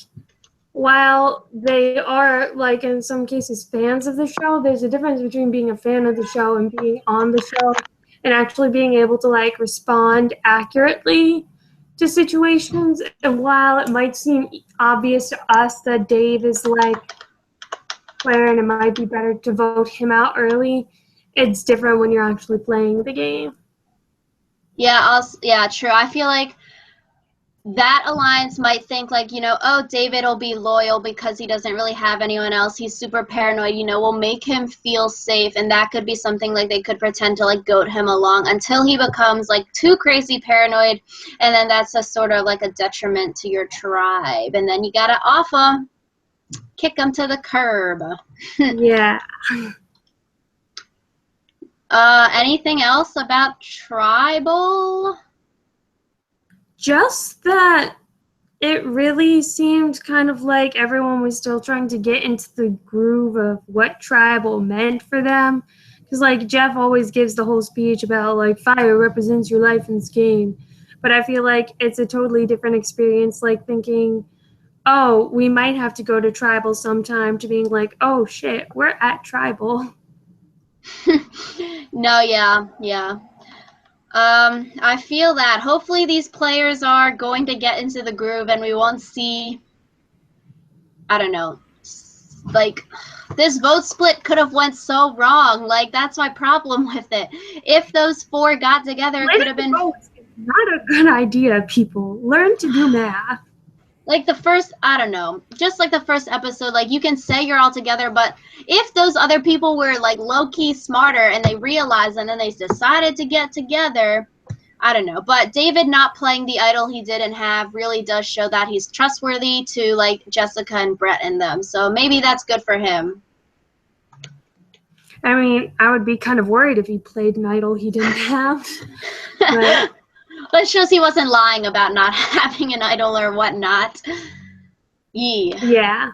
while they are, like, in some cases fans of the show, there's a difference between being a fan of the show and being on the show and actually being able to, like, respond accurately to situations. And while it might seem obvious to us that Dave is, like, player and it might be better to vote him out early, it's different when you're actually playing the game. Yeah, yeah, true. I feel like that alliance might think like, you know, oh, David will be loyal because he doesn't really have anyone else. He's super paranoid, you know, we'll make him feel safe. And that could be something like they could pretend to like goad him along until he becomes like too crazy paranoid. And then that's a sort of like a detriment to your tribe. And then you got to off him, kick him to the curb. Yeah. Anything else about tribal? Just that it really seemed kind of like everyone was still trying to get into the groove of what tribal meant for them. Because, like, Jeff always gives the whole speech about, like, fire represents your life in this game. But I feel like it's a totally different experience, like, thinking, oh, we might have to go to tribal sometime, to being like, oh, shit, we're at tribal. No, yeah. I feel that hopefully these players are going to get into the groove and we won't see, I don't know, like, this vote split could have went so wrong. Like, that's my problem with it. If those four got together, it could have been... Not a good idea, people. Learn to do math. Like the first, I don't know, just like the first episode, like you can say you're all together, but if those other people were like low-key smarter and they realized and then they decided to get together, I don't know. But David not playing the idol he didn't have really does show that he's trustworthy to like Jessica and Bret and them. So maybe that's good for him. I mean, I would be kind of worried if he played an idol he didn't have. But it shows he wasn't lying about not having an idol or whatnot. Yeah.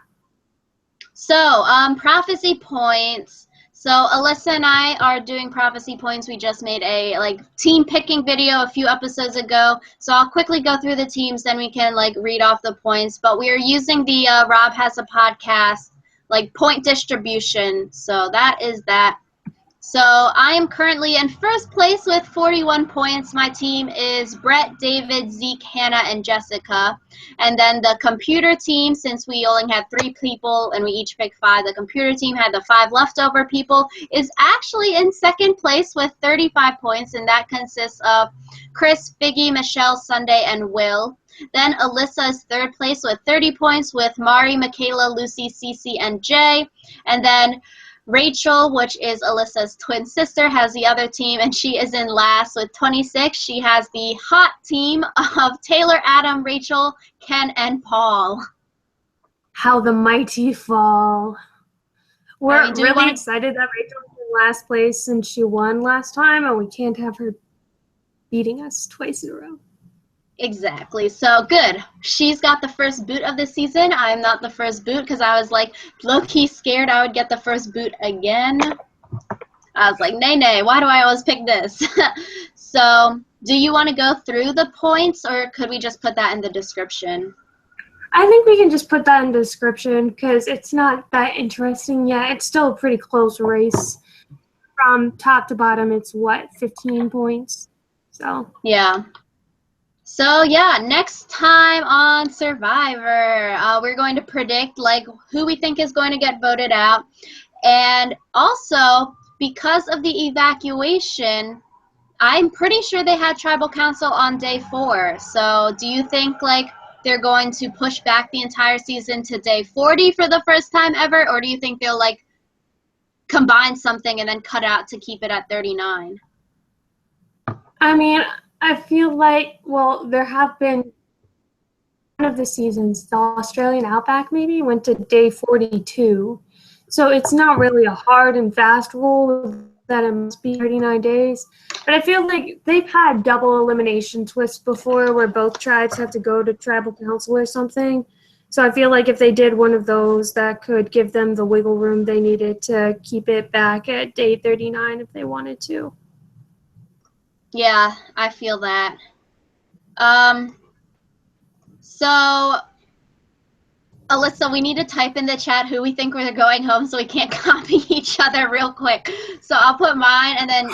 So, prophecy points. So, Alyssa and I are doing prophecy points. We just made a, like, team picking video a few episodes ago. So, I'll quickly go through the teams, then we can, like, read off the points. But we are using the Rob Has a Podcast, like, point distribution. So, that is that. So I am currently in first place with 41 points. My team is Bret, David, Zeke, Hannah, and Jessica. And then the computer team, since we only had 3 people and we each picked 5, the computer team had the 5 leftover people, is actually in second place with 35 points. And that consists of Chris, Figgy, Michelle, Sunday, and Will. Then Alyssa is third place with 30 points with Mari, Michaela, Lucy, CeCe, and Jay. And then Rachel, which is Alyssa's twin sister, has the other team, and she is in last with 26. She has the hot team of Taylor, Adam, Rachel, Ken, and Paul. How the mighty fall. We're really excited that Rachel's in last place since she won last time, and we can't have her beating us twice in a row. Exactly. So good. She's got the first boot of the season. I'm not the first boot because I was like low-key scared I would get the first boot again. I was like, nay, why do I always pick this? So do you want to go through the points, or could we just put that in the description? I think we can just put that in the description because it's not that interesting yet. It's still a pretty close race. From top to bottom, it's what, 15 points? So yeah. So yeah, next time on Survivor, we're going to predict like who we think is going to get voted out, and also because of the evacuation, I'm pretty sure they had tribal council on day 4. So do you think like they're going to push back the entire season to day 40 for the first time ever, or do you think they'll like combine something and then cut out to keep it at 39? I mean, I feel like, well, there have been one of the seasons, the Australian Outback maybe, went to day 42. So it's not really a hard and fast rule that it must be 39 days. But I feel like they've had double elimination twists before where both tribes have to go to tribal council or something. So I feel like if they did one of those, that could give them the wiggle room they needed to keep it back at day 39 if they wanted to. Yeah, I feel that. So, Alyssa, we need to type in the chat who we think we're going home so we can't copy each other real quick. So I'll put mine, and then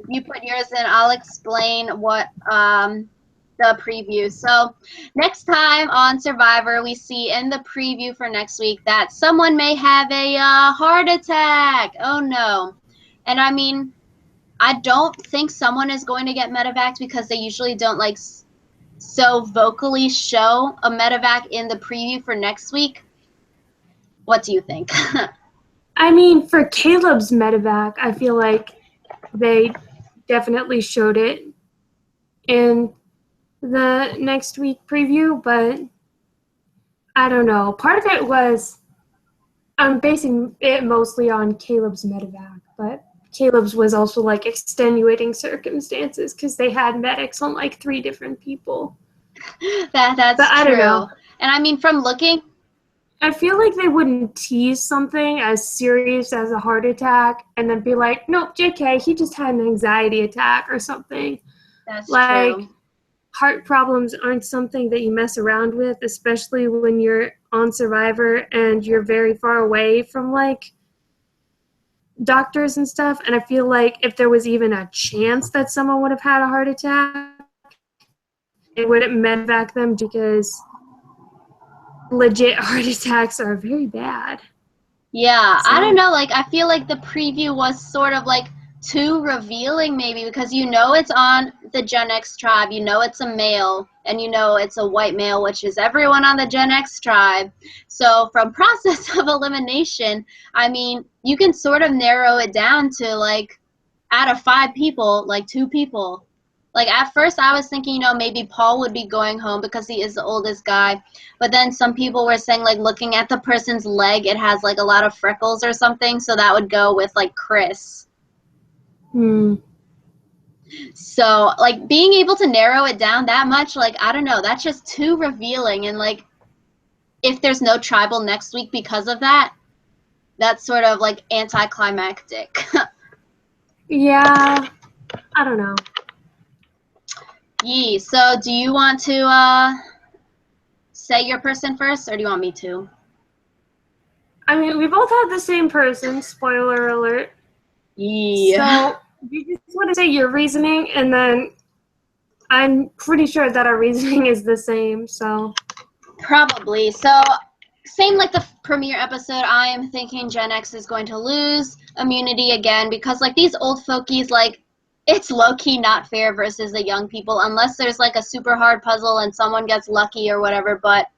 you put yours, and I'll explain what the preview. So next time on Survivor, we see in the preview for next week that someone may have a heart attack. Oh, no. And I mean, I don't think someone is going to get medevaced because they usually don't like so vocally show a medevac in the preview for next week. What do you think? I mean, for Caleb's medevac, I feel like they definitely showed it in the next week preview, but I don't know. Part of it was, I'm basing it mostly on Caleb's medevac, but Caleb's was also like extenuating circumstances because they had medics on like 3 different people. That's but I true. Don't know. And I mean, from looking, I feel like they wouldn't tease something as serious as a heart attack and then be like, nope, JK, he just had an anxiety attack or something. That's like, true. Heart problems aren't something that you mess around with, especially when you're on Survivor and you're very far away from like doctors and stuff. And I feel like if there was even a chance that someone would have had a heart attack, it wouldn't medevac them because legit heart attacks are very bad. Yeah, so, I don't know, like I feel like the preview was sort of like too revealing maybe because you know it's on the Gen X tribe, you know it's a male, and you know it's a white male, which is everyone on the Gen X tribe. So from process of elimination, I mean, you can sort of narrow it down to like out of 5 people, like 2 people. Like at first I was thinking, you know, maybe Paul would be going home because he is the oldest guy. But then some people were saying like looking at the person's leg, it has like a lot of freckles or something. So that would go with like Chris. So like being able to narrow it down that much, like, I don't know, that's just too revealing. And like if there's no tribal next week because of that, that's sort of like anticlimactic. Yeah, I don't know. Yee, so do you want to say your person first, or do you want me to? I mean, we both had the same person, spoiler alert. Yeah. So you just want to say your reasoning, and then I'm pretty sure that our reasoning is the same, so. Probably. So same like the premiere episode, I am thinking Gen X is going to lose immunity again because like these old folkies, like, it's low-key not fair versus the young people unless there's like a super hard puzzle and someone gets lucky or whatever, but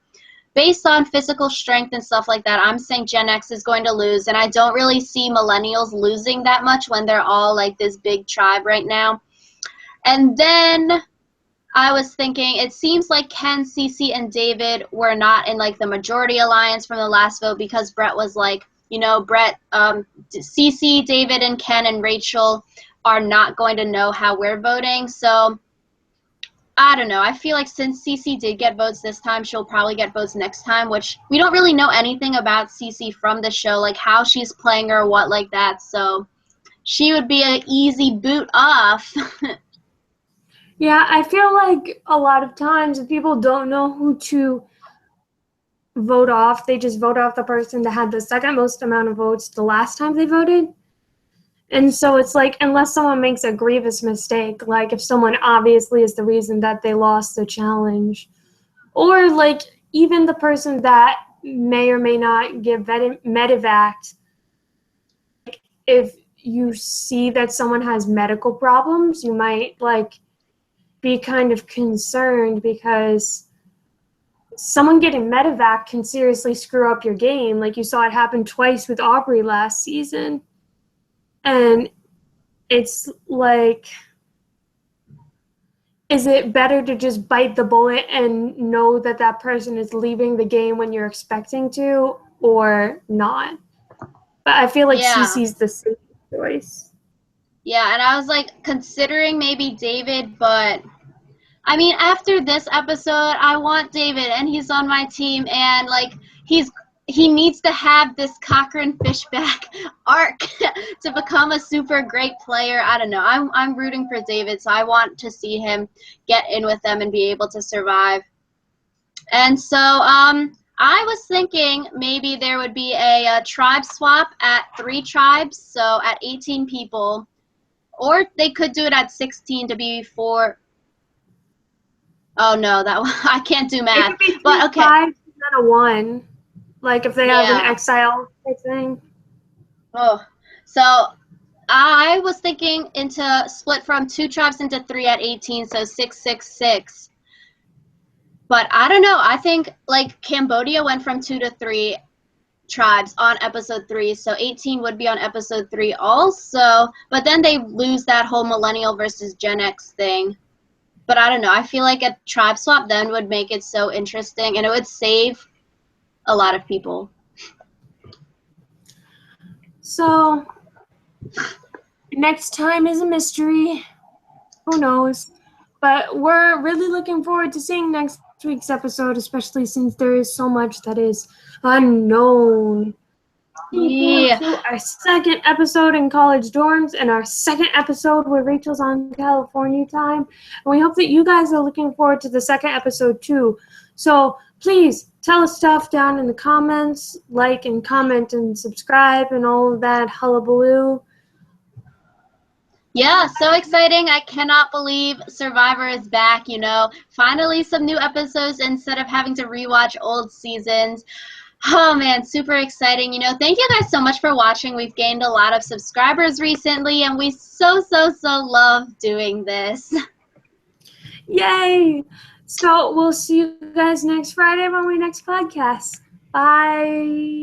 based on physical strength and stuff like that, I'm saying Gen X is going to lose, and I don't really see Millennials losing that much when they're all like this big tribe right now. And then I was thinking, it seems like Ken, CeCe, and David were not in like the majority alliance from the last vote because Bret was like, you know, CeCe, David, and Ken and Rachel are not going to know how we're voting. So I don't know. I feel like since CeCe did get votes this time, she'll probably get votes next time, which we don't really know anything about CeCe from the show, like how she's playing or what like that. So she would be an easy boot off. Yeah, I feel like a lot of times if people don't know who to vote off, they just vote off the person that had the second most amount of votes the last time they voted. And so it's like, unless someone makes a grievous mistake, like if someone obviously is the reason that they lost the challenge, or like even the person that may or may not give medevac, if you see that someone has medical problems, you might like be kind of concerned because someone getting medevac can seriously screw up your game. Like you saw it happen twice with Aubrey last season. And it's like, is it better to just bite the bullet and know that that person is leaving the game when you're expecting to, or not? But I feel like CeCe's the safe choice. Yeah, and I was like considering maybe David, but I mean, after this episode, I want David, and he's on my team, and like he needs to have this Cochrane Fishback arc to become a super great player. I don't know. I'm rooting for David, so I want to see him get in with them and be able to survive. And so I was thinking maybe there would be a tribe swap at 3 tribes, so at 18 people, or they could do it at 16 to be 4. Oh no, that one, I can't do math. It could be but okay. 5 instead of 1. Like if they have an exile type thing. Oh, so I was thinking into split from 2 tribes into 3 at 18, so 6, 6, 6. But I don't know. I think like Cambodia went from 2 to 3 tribes on episode 3, so 18 would be on episode 3 also. But then they lose that whole Millennial versus Gen X thing. But I don't know. I feel like a tribe swap then would make it so interesting, and it would save a lot of people. So next time is a mystery. Who knows? But we're really looking forward to seeing next week's episode, especially since there is so much that is unknown. Yeah. To our second episode in college dorms and our second episode where Rachel's on California time. And we hope that you guys are looking forward to the second episode too. So please tell us stuff down in the comments, like and comment and subscribe and all of that hullabaloo. Yeah, so exciting. I cannot believe Survivor is back, you know. Finally some new episodes instead of having to rewatch old seasons. Oh man, super exciting. You know, thank you guys so much for watching. We've gained a lot of subscribers recently, and we so love doing this. Yay! So we'll see you guys next Friday when we next podcast. Bye.